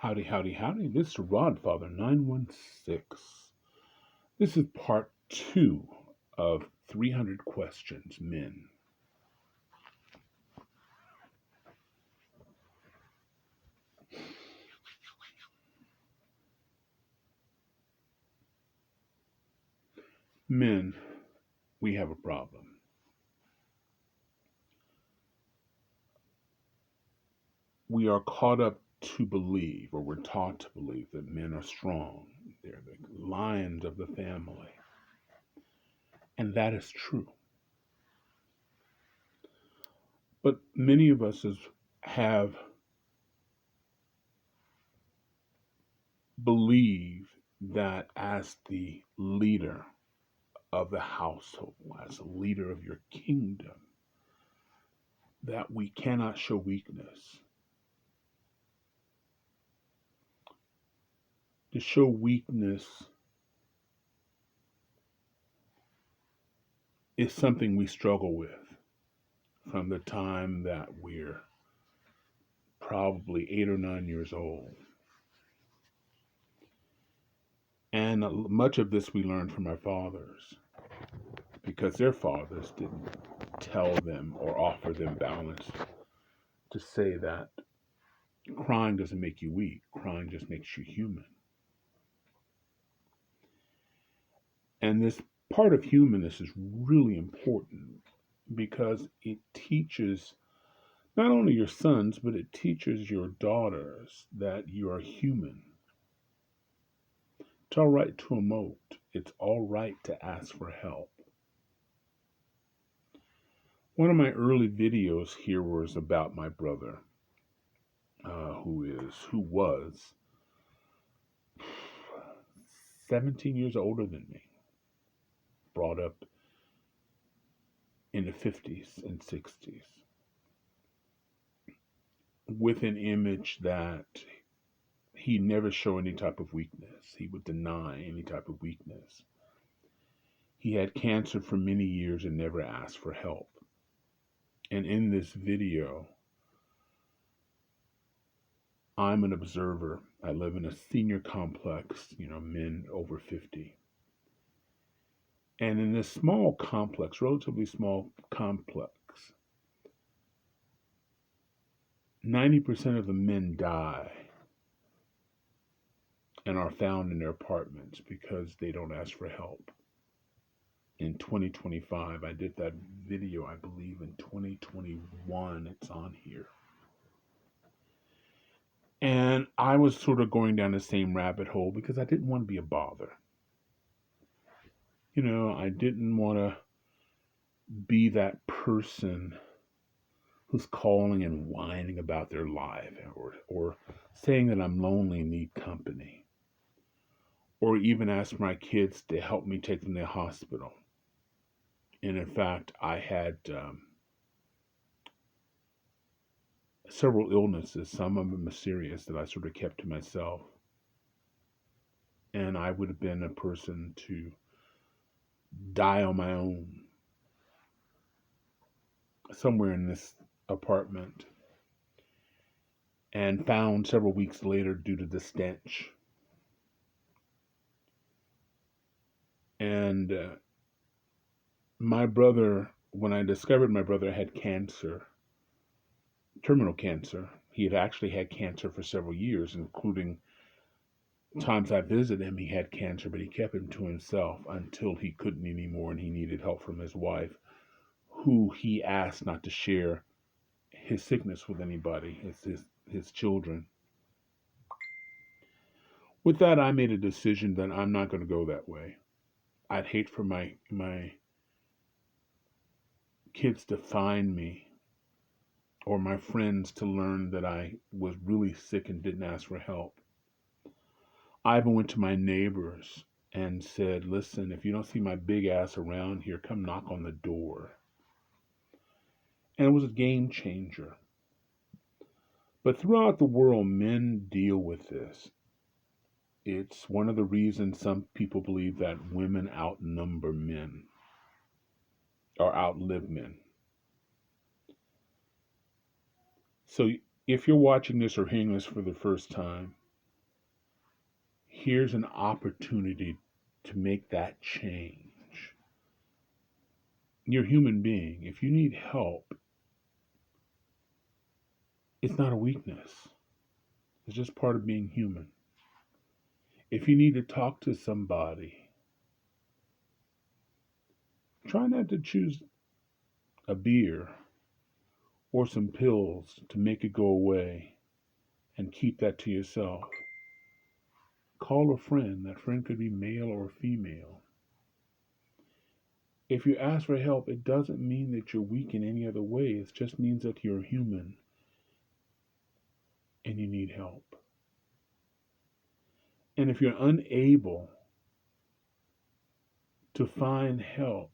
Howdy, howdy, howdy. This is Rodfather 916. This is part two of 300 Questions Men. Men, we have a problem. We are caught up to believe, or we're taught to believe, that men are strong. They're the lions of the family. And that is true. But many of us have believed that as the leader of the household, as a leader of your kingdom, that we cannot show weakness. To show weakness is something we struggle with from the time that we're probably 8 or 9 years old. And much of this we learned from our fathers because their fathers didn't tell them or offer them balance to say that crying doesn't make you weak, crying just makes you human. And this part of humanness is really important because it teaches not only your sons, but it teaches your daughters that you are human. It's all right to emote. It's all right to ask for help. One of my early videos here was about my brother, who was 17 years older than me, brought up in the 50s and 60s, with an image that he never showed any type of weakness. He would deny any type of weakness. He had cancer for many years and never asked for help. And in this video, I'm an observer. I live in a senior complex, men over 50. And in this small complex, relatively small complex, 90% of the men die and are found in their apartments because they don't ask for help. In 2025, I did that video, I believe in 2021, it's on here. And I was sort of going down the same rabbit hole because I didn't want to be a bother. I didn't want to be that person who's calling and whining about their life or saying that I'm lonely and need company. Or even ask my kids to help me take them to the hospital. And in fact, I had several illnesses, some of them serious, that I sort of kept to myself. And I would have been a person to die on my own somewhere in this apartment, and found several weeks later due to the stench. And my brother, when I discovered my brother had cancer, terminal cancer, he had actually had cancer for several years, including times I visited him, he had cancer, but he kept it to himself until he couldn't anymore and he needed help from his wife, who he asked not to share his sickness with anybody, his children. With that, I made a decision that I'm not going to go that way. I'd hate for my kids to find me or my friends to learn that I was really sick and didn't ask for help. I even went to my neighbors and said, listen, if you don't see my big ass around here, come knock on the door. And it was a game changer. But throughout the world, men deal with this. It's one of the reasons some people believe that women outnumber men or outlive men. So if you're watching this or hearing this for the first time, here's an opportunity to make that change. You're a human being. If you need help, it's not a weakness. It's just part of being human. If you need to talk to somebody, try not to choose a beer or some pills to make it go away and keep that to yourself. Call a friend. That friend could be male or female. If you ask for help, it doesn't mean that you're weak in any other way. It just means that you're human and you need help. And if you're unable to find help,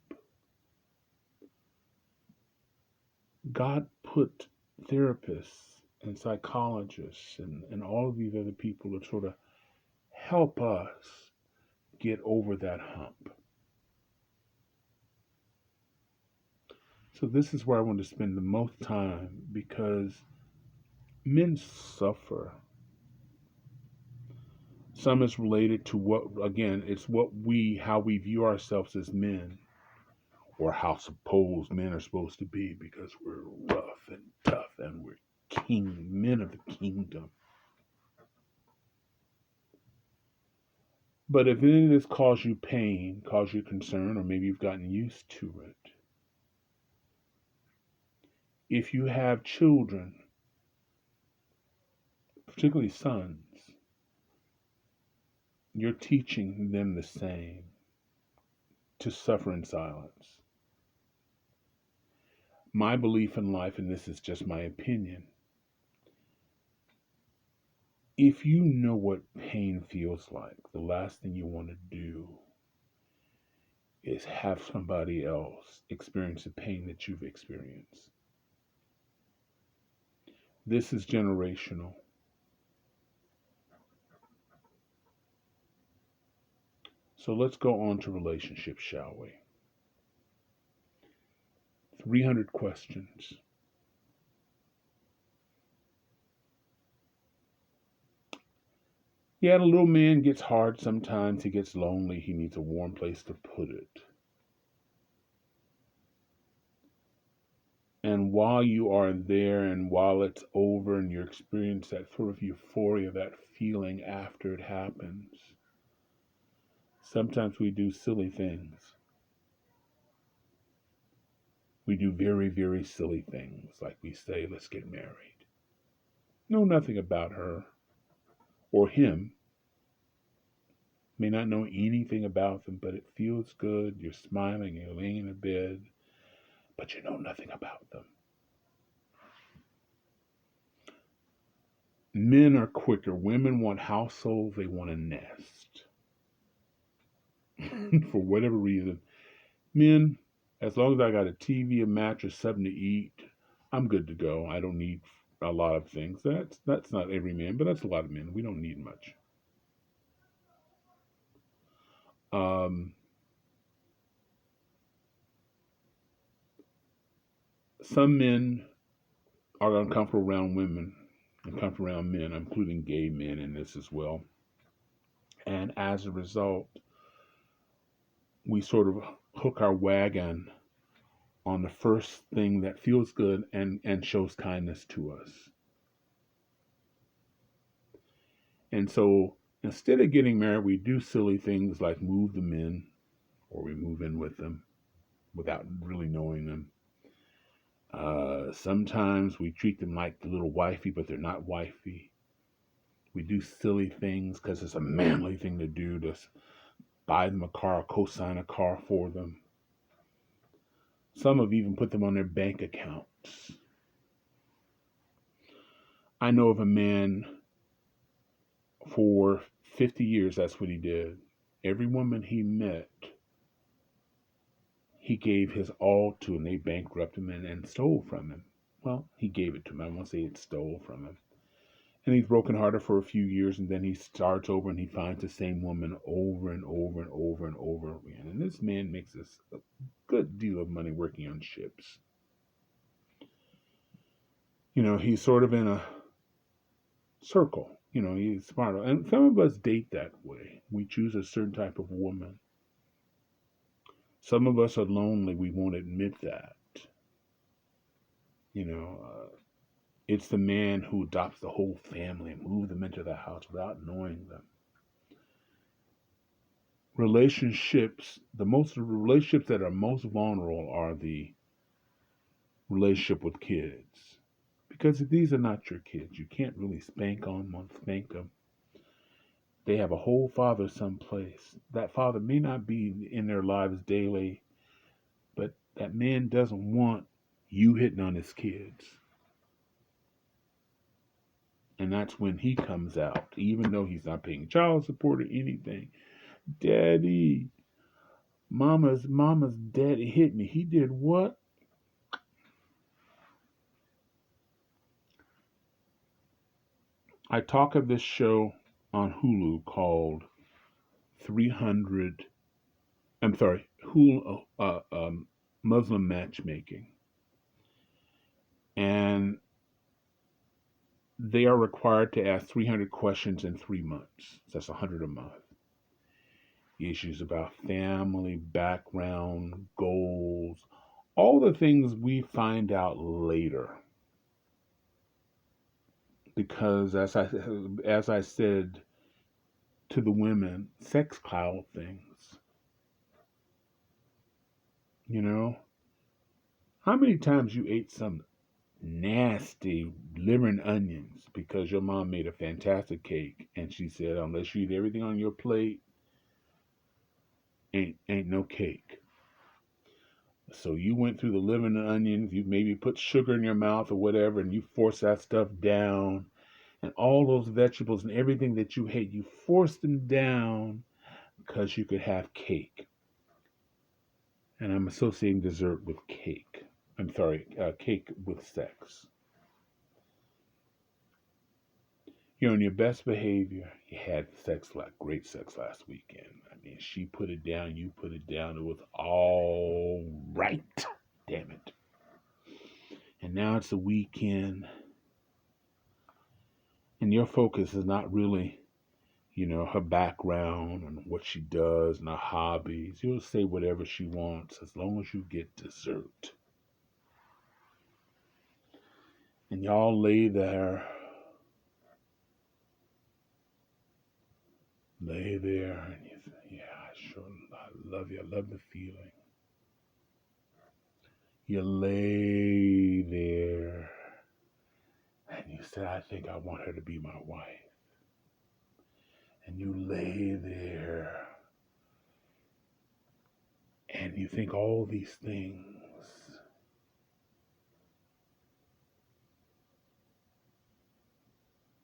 God put therapists and psychologists and all of these other people to sort of help us get over that hump. So this is where I want to spend the most time because men suffer. Some is related to what, again, it's how we view ourselves as men, or how supposed men are supposed to be, because we're rough and tough and we're men of the kingdom. But if any of this caused you pain, caused you concern, or maybe you've gotten used to it, if you have children, particularly sons, you're teaching them the same, to suffer in silence. My belief in life, and this is just my opinion, if you know what pain feels like, the last thing you want to do is have somebody else experience the pain that you've experienced. This is generational. So let's go on to relationships, shall we? 300 questions. Yeah, the little man gets hard sometimes. He gets lonely. He needs a warm place to put it. And while you are there and while it's over and you experience that sort of euphoria, that feeling after it happens, sometimes we do silly things. We do very, very silly things, like we say, let's get married. Know nothing about her or him. May not know anything about them, but it feels good. You're smiling, you're laying in a bed, but you know nothing about them. Men are quicker. Women want households, they want a nest. For whatever reason. Men, as long as I got a TV, a mattress, something to eat, I'm good to go. I don't need a lot of things. That's not every man, but that's a lot of men. We don't need much. Um, some men are uncomfortable around women, uncomfortable around men, including gay men in this as well. And as a result, we sort of hook our wagon on the first thing that feels good and shows kindness to us. And so instead of getting married, we do silly things like move them in, or we move in with them without really knowing them. Sometimes we treat them like the little wifey, but they're not wifey. We do silly things because it's a manly thing to do, to buy them a car, co-sign a car for them. Some have even put them on their bank accounts. I know of a man, for 50 years, that's what he did. Every woman he met, he gave his all to, and they bankrupted him and stole from him. Well, he gave it to him. I won't say it stole from him. And he's brokenhearted for a few years, and then he starts over and he finds the same woman over and over and over and over again. And this man makes a good deal of money working on ships. You know, he's sort of in a circle. He's smart. And some of us date that way. We choose a certain type of woman. Some of us are lonely. We won't admit that. You know, it's the man who adopts the whole family and moves them into the house without knowing them. Relationships that are most vulnerable are the relationship with kids. Because these are not your kids. You can't really spank them. They have a whole father someplace. That father may not be in their lives daily, but that man doesn't want you hitting on his kids. And that's when he comes out, even though he's not paying child support or anything. Daddy, mama's daddy hit me. He did what? I talk of this show on Hulu called 300. I'm sorry, Hulu, Muslim matchmaking, and they are required to ask 300 questions in 3 months. That's 100 a month. Issues about family, background, goals, all the things we find out later. Because as I said to the women, sex cloud things. You know, how many times you ate some nasty liver and onions because your mom made a fantastic cake and she said, unless you eat everything on your plate, ain't no cake. So you went through the liver and onions, you maybe put sugar in your mouth or whatever, and you forced that stuff down, and all those vegetables and everything that you hate, you forced them down because you could have cake. And I'm associating dessert with cake. I'm sorry, cake with sex. You're on your best behavior. You had great sex last weekend. I mean, she put it down, you put it down. It was all right. Damn it. And now it's the weekend, and your focus is not really, her background and what she does and her hobbies. You'll say whatever she wants as long as you get dessert. And y'all lay there, and you say, yeah, sure, I love you. I love the feeling. You lay there, and you say, I think I want her to be my wife. And you lay there, and you think all these things.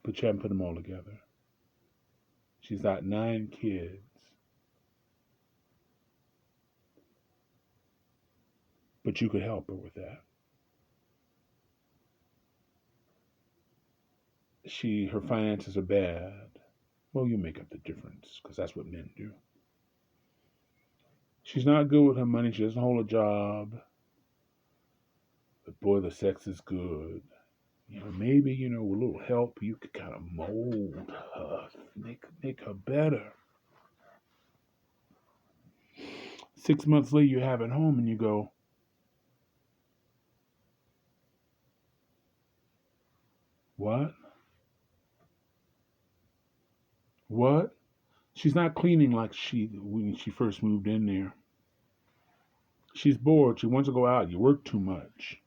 But you haven't put them all together. She's got 9 kids. But you could help her with that. Her finances are bad. Well, you make up the difference because that's what men do. She's not good with her money. She doesn't hold a job. But boy, the sex is good. Maybe, with a little help, you could kind of mold her, make her better. 6 months later, you have it home and you go, what? What? She's not cleaning like when she first moved in there. She's bored. She wants to go out. You work too much.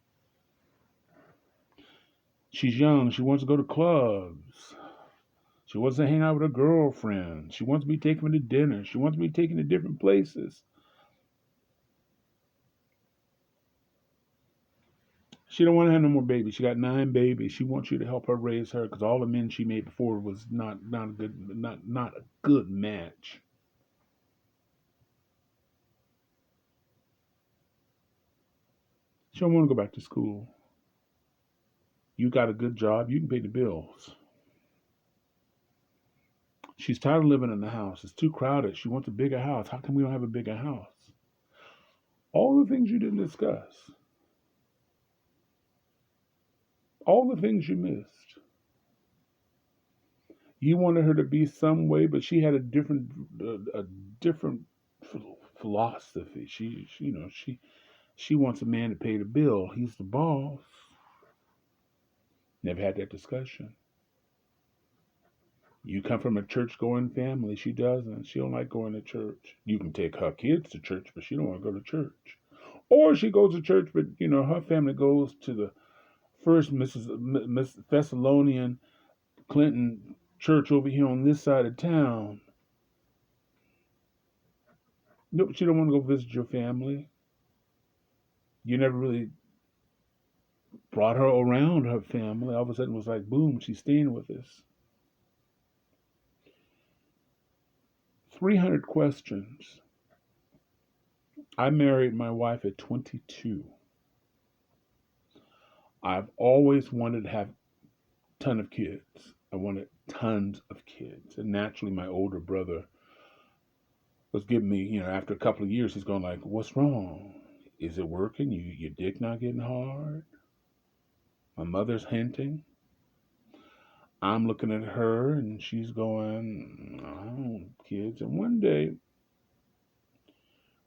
She's young. She wants to go to clubs. She wants to hang out with her girlfriend. She wants to be taken to dinner. She wants to be taken to different places. She don't want to have no more babies. She got 9 babies. She wants you to help her raise her because all the men she made before was not a good match. She don't want to go back to school. You got a good job. You can pay the bills. She's tired of living in the house. It's too crowded. She wants a bigger house. How come we don't have a bigger house? All the things you didn't discuss. All the things you missed. You wanted her to be some way, but she had a different philosophy. She wants a man to pay the bill. He's the boss. Never had that discussion. You come from a church-going family. She doesn't. She don't like going to church. You can take her kids to church, but she don't want to go to church. Or she goes to church, but her family goes to the First Miss Thessalonian Clinton church over here on this side of town. No, she don't want to go visit your family. You never really brought her around her family. All of a sudden it was like, boom, she's staying with us. 300 questions. I married my wife at 22. I've always wanted to have a ton of kids. I wanted tons of kids. And naturally, my older brother was giving me, after a couple of years, he's going like, what's wrong? Is it working? Your dick not getting hard? My mother's hinting. I'm looking at her and she's going, I don't kids. And one day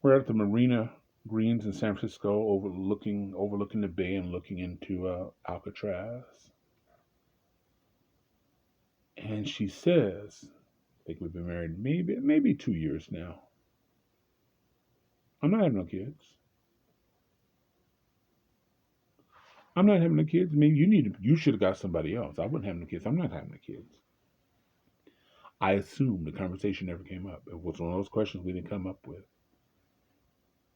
we're at the Marina Greens in San Francisco, overlooking the bay and looking into Alcatraz. And she says, I think we've been married maybe 2 years now. I'm not having no kids. I'm not having no kids. Maybe you should have got somebody else. I wouldn't have no kids. I'm not having no kids. I assumed the conversation never came up. It was one of those questions we didn't come up with.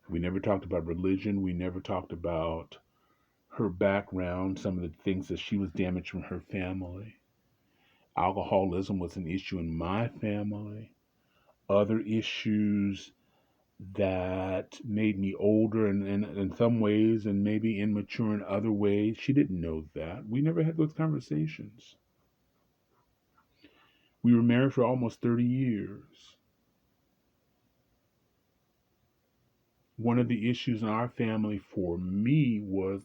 We never talked about religion. We never talked about her background, some of the things that she was damaged from her family. Alcoholism was an issue in my family. Other issues that made me older in some ways and maybe immature in other ways. She didn't know that. We never had those conversations. We were married for almost 30 years. One of the issues in our family for me was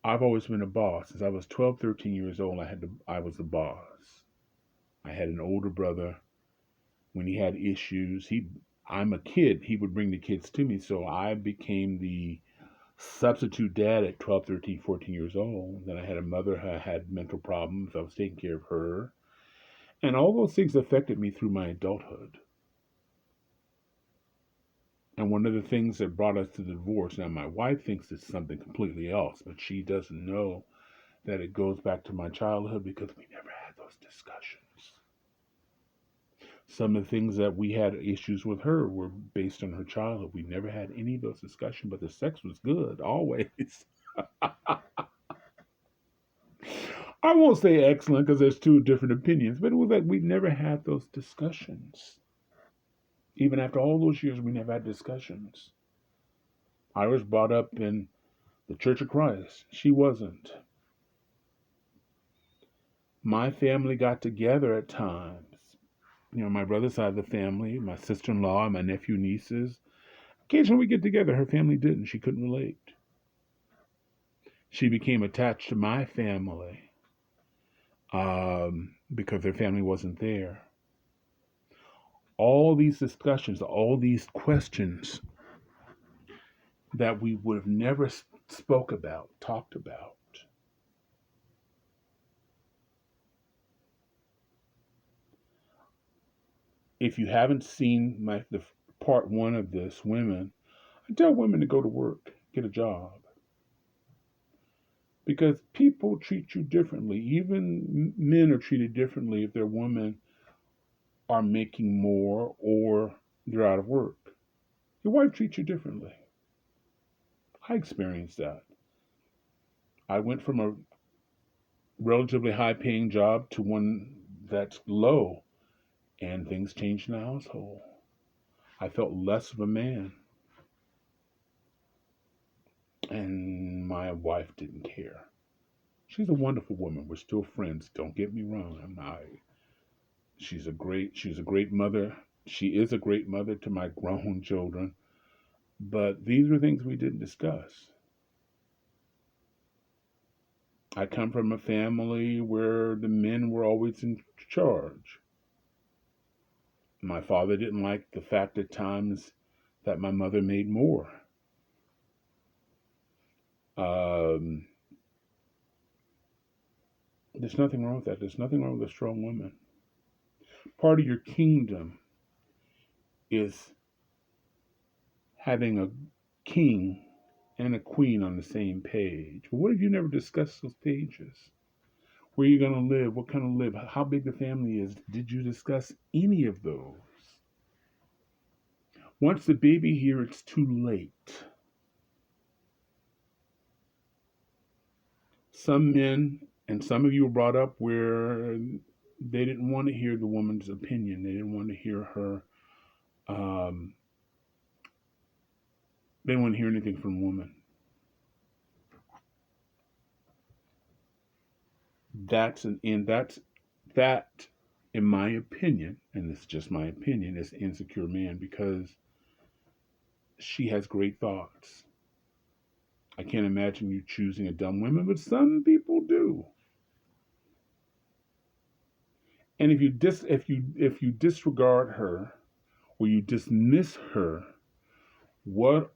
I've always been a boss. Since I was 12, 13 years old, I was the boss. I had an older brother. When he had issues, I'm a kid. He would bring the kids to me, so I became the substitute dad at 12, 13, 14 years old. Then I had a mother who had mental problems. I was taking care of her. And all those things affected me through my adulthood. And one of the things that brought us to the divorce, now my wife thinks it's something completely else, but she doesn't know that it goes back to my childhood because we never had those discussions. Some of the things that we had issues with her were based on her childhood. We never had any of those discussions, but the sex was good, always. I won't say excellent because there's two different opinions, but it was like we never had those discussions. Even after all those years, we never had discussions. I was brought up in the Church of Christ. She wasn't. My family got together at times. My brother's side of the family, my sister-in-law, my nephew, nieces. Occasionally we get together. Her family didn't. She couldn't relate. She became attached to my family because their family wasn't there. All these discussions, all these questions that we would have never talked about. If you haven't seen the part one of this, women, I tell women to go to work, get a job. Because people treat you differently. Even men are treated differently if their women are making more or they're out of work. Your wife treats you differently. I experienced that. I went from a relatively high paying job to one that's low, and things changed in the household. I felt less of a man, and my wife didn't care. She's a wonderful woman. We're still friends. Don't get me wrong. She's a great mother. She is a great mother to my grown children. But these were things we didn't discuss. I come from a family where the men were always in charge. My father didn't like the fact at times that my mother made more. Um, there's nothing wrong with that. There's nothing wrong with a strong woman. Part of your kingdom is having a king and a queen on the same page. But what if you never discussed those pages? Where you're going to live, what kind of live, how big the family is. Did you discuss any of those? Once the baby here, it's too late. Some men and some of you were brought up where they didn't want to hear the woman's opinion. They didn't want to hear her. Um, they didn't want to hear anything from a woman. That, in my opinion, and it's just my opinion, is an insecure man because she has great thoughts. I can't imagine you choosing a dumb woman, but some people do. And if you disregard her or you dismiss her, what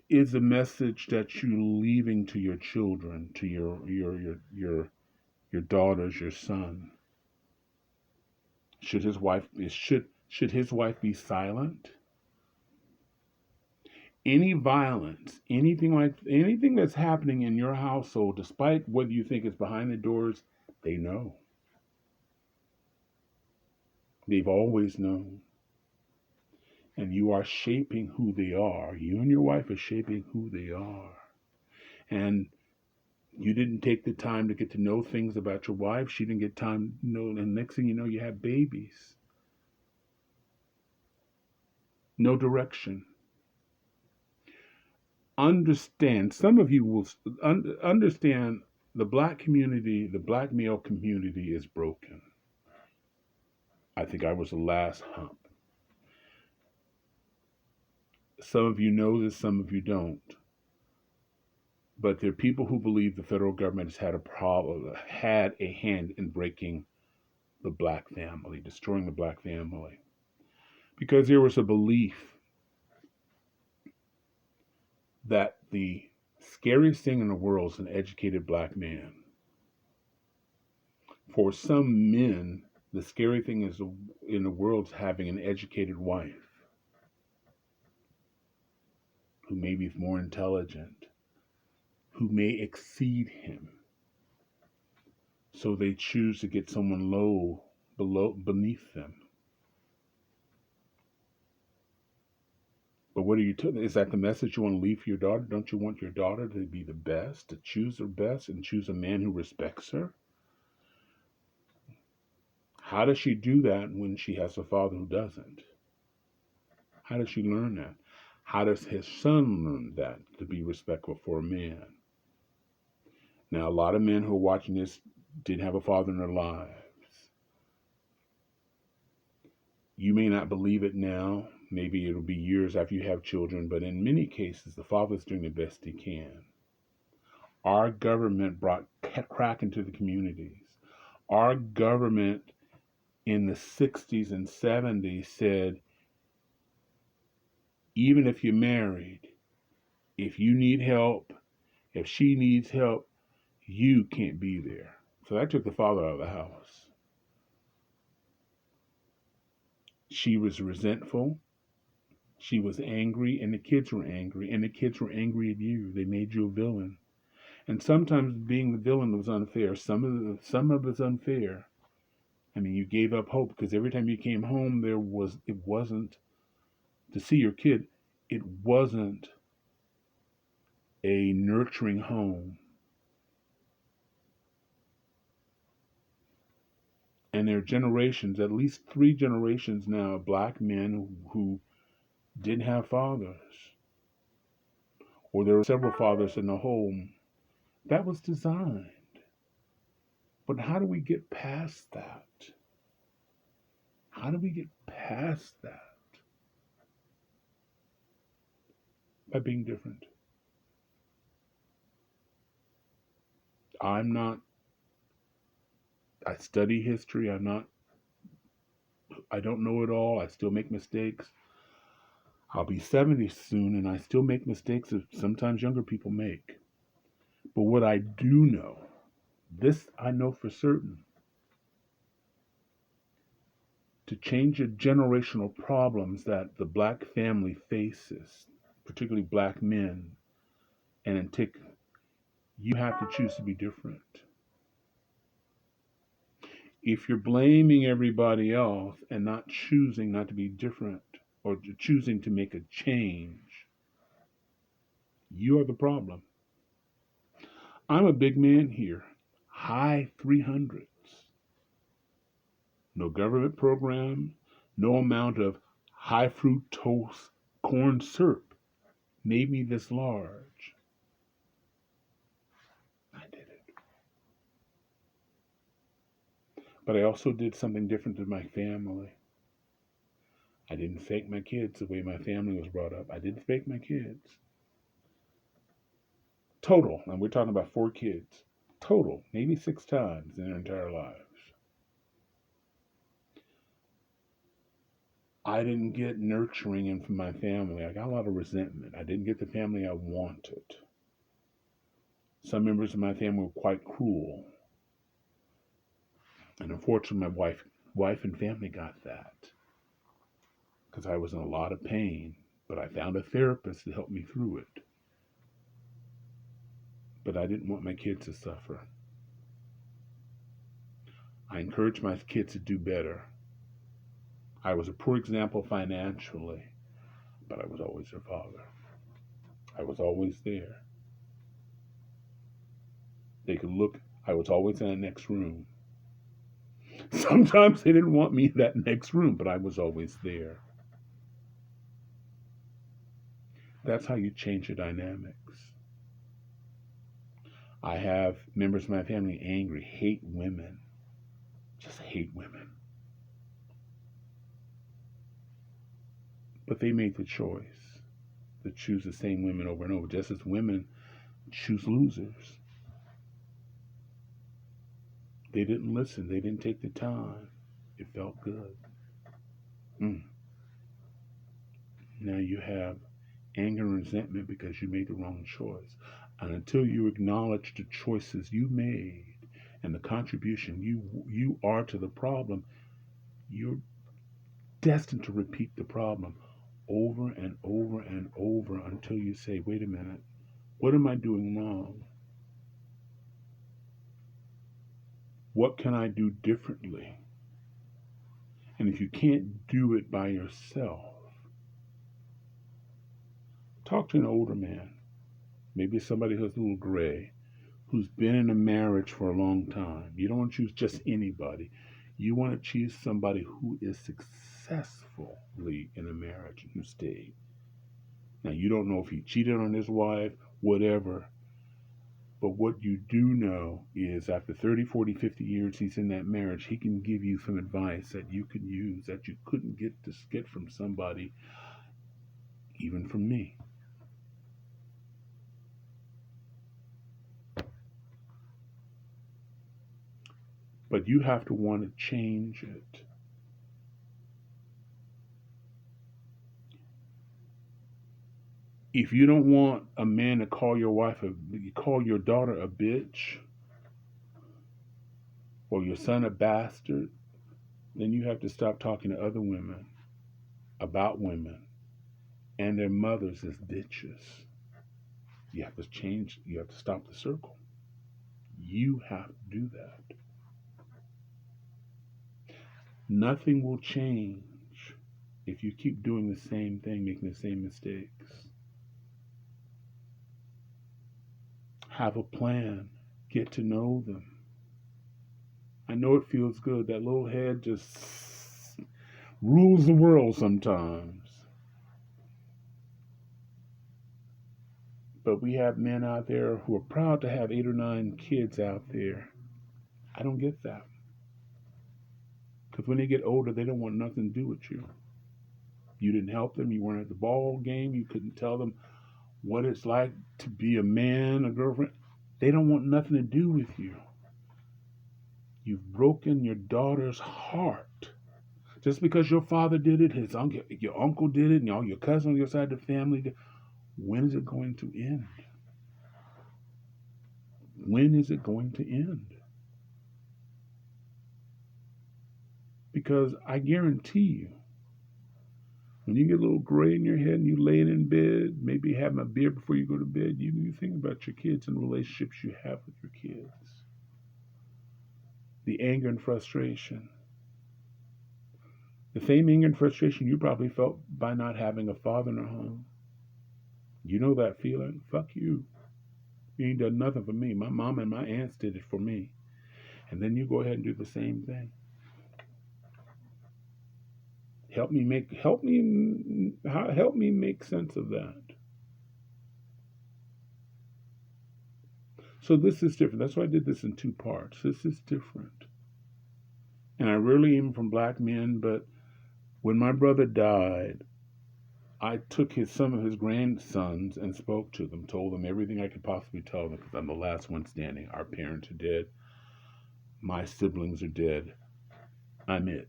is the message that you're leaving to your children, to your daughters, your son? Should his wife be silent? Any violence, anything that's happening in your household, despite whether you think it's behind the doors, they know. They've always known. And you are shaping who they are. You and your wife are shaping who they are. And you didn't take the time to get to know things about your wife. She didn't get time to know. And next thing you know, you have babies. No direction. Understand. Some of you will understand the black community, the black male community is broken. I think I was the last hump. Some of you know this, some of you don't. But there are people who believe the federal government has had a hand in breaking the black family, destroying the black family. Because there was a belief that the scariest thing in the world is an educated black man. For some men, the scary thing in the world is having an educated wife who may be more intelligent, who may exceed him. So they choose to get someone beneath them. But what are you telling? Is that the message you want to leave for your daughter? Don't you want your daughter to be the best, to choose her best, and choose a man who respects her? How does she do that when she has a father who doesn't? How does she learn that? How does his son learn that, to be respectful for a man? Now, a lot of men who are watching this didn't have a father in their lives. You may not believe it now. Maybe it'll be years after you have children, but in many cases, the father's doing the best he can. Our government brought crack into the communities. Our government in the 60s and 70s said, even if you're married, if you need help, if she needs help, you can't be there. So that took the father out of the house. She was resentful. She was angry, and the kids were angry, and the kids were angry at you. They made you a villain. And sometimes being the villain was unfair. Some of it was unfair. I mean, you gave up hope because every time you came home, it wasn't to see your kid. It wasn't a nurturing home. And there are generations, at least 3 generations now, of black men who didn't have fathers, or there were several fathers in the home. That was designed. But how do we get past that? How do we get past that? By being different. I study history. I don't know it all. I still make mistakes. I'll be 70 soon and I still make mistakes that sometimes younger people make. But what I do know, this I know for certain, to change the generational problems that the black family faces, particularly black men, and take, you have to choose to be different. If you're blaming everybody else and not choosing not to be different or choosing to make a change, you are the problem. I'm a big man here, high 300s. No government program, no amount of high fructose corn syrup made me this large. I did it. But I also did something different than my family. I didn't fake my kids the way my family was brought up. I didn't fake my kids. Total, and we're talking about 4 kids. Total, maybe 6 times in their entire lives. I didn't get nurturing in from my family. I got a lot of resentment. I didn't get the family I wanted. Some members of my family were quite cruel. And unfortunately, my wife and family got that because I was in a lot of pain. But I found a therapist to help me through it. But I didn't want my kids to suffer. I encouraged my kids to do better. I was a poor example financially, but I was always their father. I was always there. They could look, I was always in the next room. Sometimes they didn't want me in that next room, but I was always there. That's how you change the dynamics. I have members of my family angry, hate women, just hate women. But they made the choice to choose the same women over and over, just as women choose losers. They didn't listen. They didn't take the time. It felt good. Mm. Now you have anger and resentment because you made the wrong choice. And until you acknowledge the choices you made and the contribution you are to the problem, you're destined to repeat the problem over and over and over until you say, wait a minute, what am I doing wrong? What can I do differently? And if you can't do it by yourself, talk to an older man, maybe somebody who's a little gray, who's been in a marriage for a long time. You don't want to choose just anybody. You want to choose somebody who is successfully in a marriage and who stayed. Now, you don't know if he cheated on his wife, whatever. But what you do know is after 30, 40, 50 years he's in that marriage, he can give you some advice that you can use that you couldn't get from somebody, even from me. But you have to want to change it. If you don't want a man to call call your daughter a bitch or your son a bastard, then you have to stop talking to other women about women and their mothers as bitches. You have to change, you have to stop the circle. You have to do that. Nothing will change if you keep doing the same thing, making the same mistakes. Have a plan. Get to know them. I know it feels good. That little head just rules the world sometimes. But we have men out there who are proud to have 8 or 9 kids out there. I don't get that. Because when they get older, they don't want nothing to do with you. You didn't help them. You weren't at the ball game. You couldn't tell them what it's like to be a man, a girlfriend. They don't want nothing to do with you. You've broken your daughter's heart. Just because your father did it, your uncle did it, and all your cousin on your side of the family did. When is it going to end? When is it going to end? Because I guarantee you, when you get a little gray in your head and you laying in bed, maybe having a beer before you go to bed, you think about your kids and the relationships you have with your kids. The anger and frustration. The same anger and frustration you probably felt by not having a father in the home. You know that feeling? Fuck you. You ain't done nothing for me. My mom and my aunts did it for me. And then you go ahead and do the same thing. Help me make sense of that. So this is different. That's why I did this in 2 parts. This is different. And I rarely aim from black men, but when my brother died, I took some of his grandsons and spoke to them, told them everything I could possibly tell them, because I'm the last one standing. Our parents are dead. My siblings are dead. I'm it.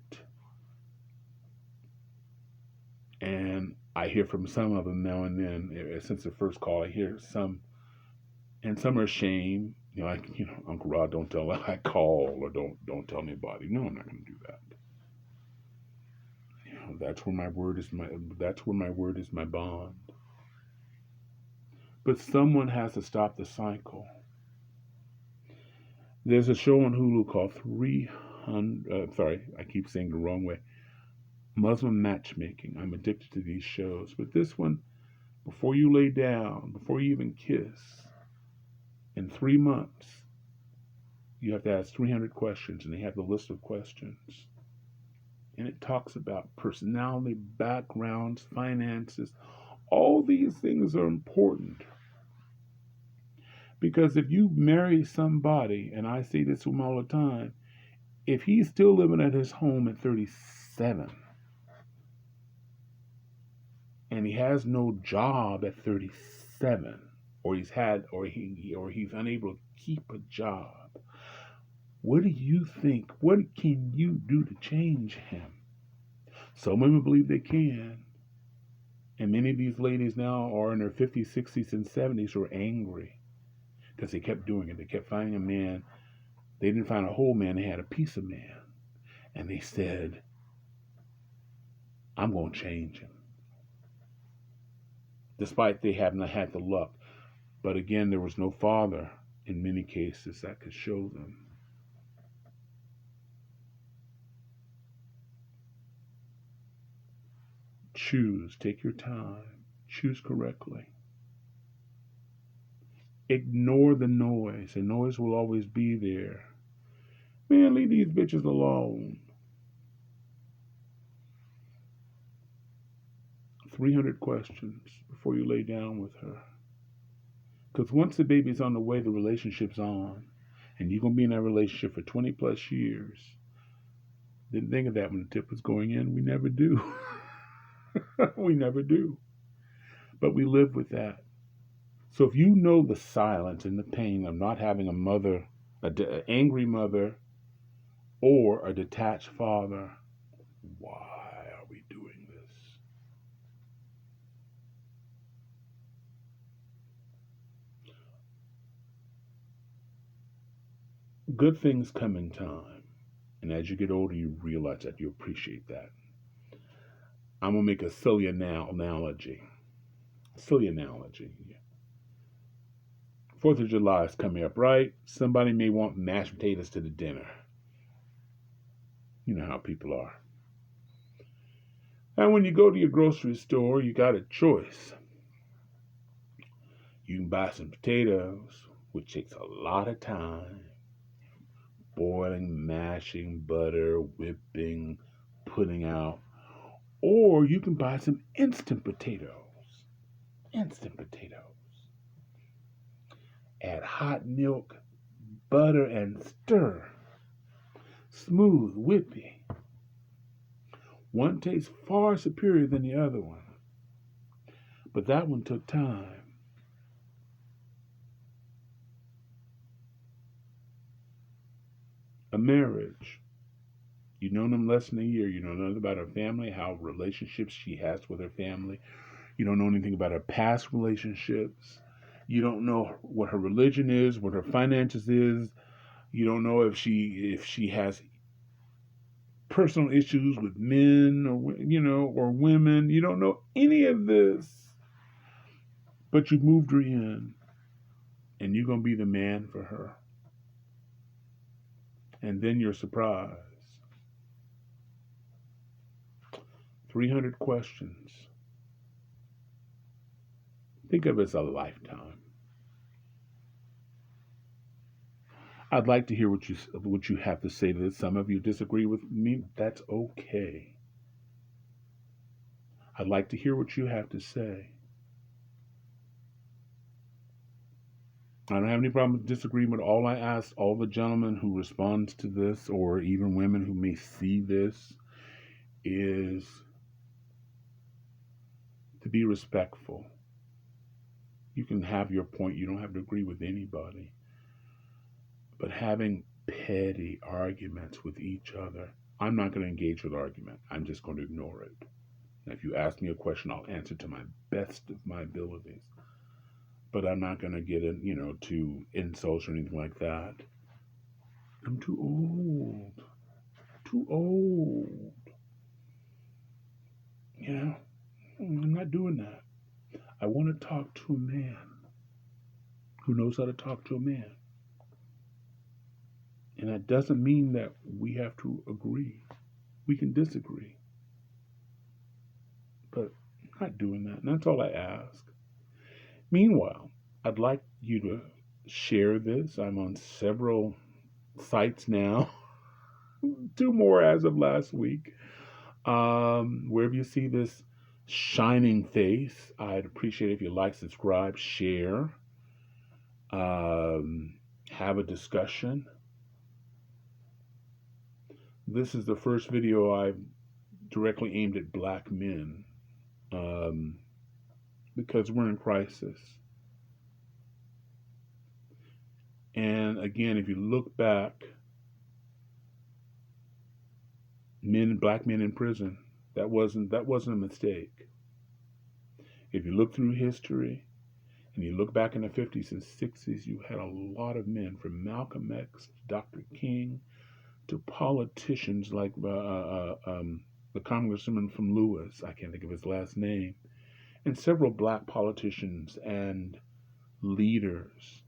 And I hear from some of them now and then. Since the first call, I hear some, and some are ashamed. Uncle Rod, don't tell I call, or don't tell anybody. No, I'm not going to do that. That's where my word is my bond. But someone has to stop the cycle. There's a show on Hulu called 300. Sorry, I keep saying the wrong way. Muslim matchmaking. I'm addicted to these shows, but this one, before you lay down, before you even kiss, in 3 months, you have to ask 300 questions, and they have the list of questions. And it talks about personality, backgrounds, finances. All these things are important. Because if you marry somebody, and I say this to him all the time, if he's still living at his home at 37, and he has no job at 37, or he's unable to keep a job, what do you think? What can you do to change him? Some women believe they can. And many of these ladies now are in their 50s, 60s, and 70s who are angry because they kept doing it. They kept finding a man. They didn't find a whole man. They had a piece of man. And they said, I'm going to change him. Despite they haven't had the luck. But again, there was no father in many cases that could show them. Choose. Take your time. Choose correctly. Ignore the noise. The noise will always be there. Man, leave these bitches alone. 300 questions before you lay down with her. Because once the baby's on the way, the relationship's on. And you're going to be in that relationship for 20 plus years. Didn't think of that when the tip was going in. We never do. We never do. But we live with that. So if you know the silence and the pain of not having a mother, an angry mother, or a detached father, why are we doing this? Good things come in time. And as you get older, you realize that, you appreciate that. I'm going to make a silly analogy. Silly analogy. 4th of July is coming up, right? Somebody may want mashed potatoes to the dinner. You know how people are. And when you go to your grocery store, you got a choice. You can buy some potatoes, which takes a lot of time. Boiling, mashing, butter, whipping, putting out. Or you can buy some instant potatoes. Instant potatoes. Add hot milk, butter, and stir. Smooth, whippy. One tastes far superior than the other one. But that one took time. a marriage. You know them less than a year. You know nothing about her family, how relationships she has with her family. You don't know anything about her past relationships. You don't know what her religion is, what her finances is. You don't know if she has personal issues with men or or women. You don't know any of this, but you moved her in, and you're gonna be the man for her. And then you're surprised. 300 questions. Think of it as a lifetime. I'd like to hear what you have to say to this. Some of you disagree with me. That's okay. I'd like to hear what you have to say. I don't have any problem with disagreement. All I ask all the gentlemen who responds to this, or even women who may see this, is to be respectful. You can have your point. You don't have to agree with anybody. But having petty arguments with each other, I'm not going to engage with argument. I'm just going to ignore it. And if you ask me a question, I'll answer to my best of my abilities. But I'm not going to get in, to insults or anything like that. I'm too old. Too old. I'm not doing that. I want to talk to a man who knows how to talk to a man. And that doesn't mean that we have to agree. We can disagree. But I'm not doing that. And that's all I ask. Meanwhile, I'd like you to share this. I'm on several sites now, 2 more as of last week. Wherever you see this shining face, I'd appreciate if you like, subscribe, share, have a discussion. This is the first video I've directly aimed at black men, because we're in crisis. And again, if you look back, black men in prison, that wasn't a mistake. If you look through history and you look back in the 50s and 60s, you had a lot of men, from Malcolm X to Dr. King to politicians like the congressman from Lewis, I can't think of his last name, and several black politicians and leaders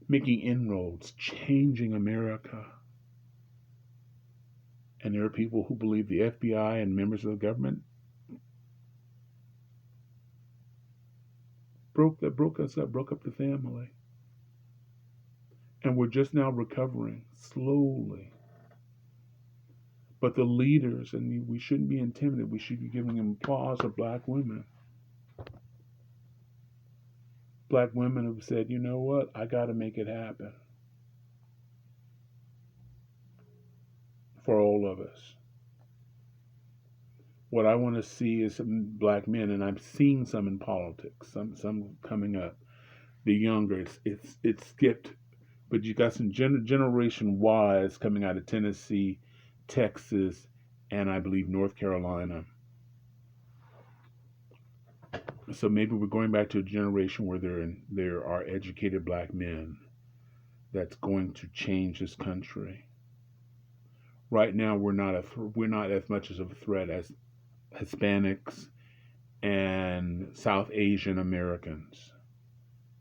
making inroads, changing America. And there are people who believe the FBI and members of the government broke us up, broke up the family. And we're just now recovering slowly. But the leaders, and we shouldn't be intimidated, we should be giving them applause, of black women. Black women have said, you know what, I got to make it happen for all of us. What I want to see is some black men, and I'm seeing some in politics, some coming up. The younger, it's skipped, but you got some generation Ys coming out of Tennessee, Texas, and I believe North Carolina. So maybe we're going back to a generation where there are educated black men that's going to change this country. Right now, we're not as much of a threat as Hispanics and South Asian Americans.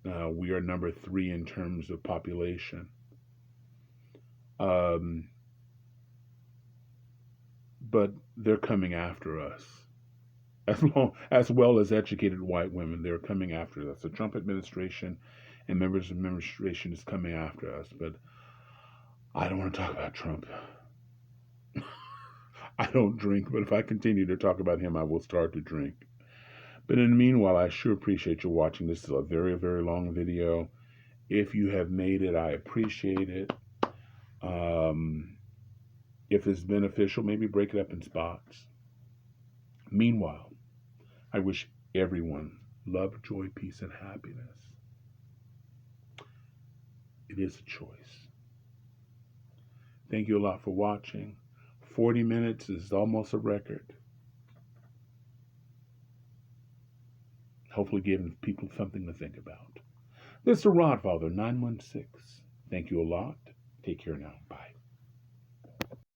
We are number 3 in terms of population. But they're coming after us. As well as educated white women, they're coming after us. The Trump administration and members of the administration is coming after us. But I don't want to talk about Trump. I don't drink, but if I continue to talk about him, I will start to drink. But in the meanwhile, I sure appreciate you watching. This is a very, very long video. If you have made it, I appreciate it. If it's beneficial, maybe break it up in spots. Meanwhile, I wish everyone love, joy, peace, and happiness. It is a choice. Thank you a lot for watching. 40 minutes is almost a record. Hopefully giving people something to think about. This is the Rodfather 916. Thank you a lot. Take care now. Bye.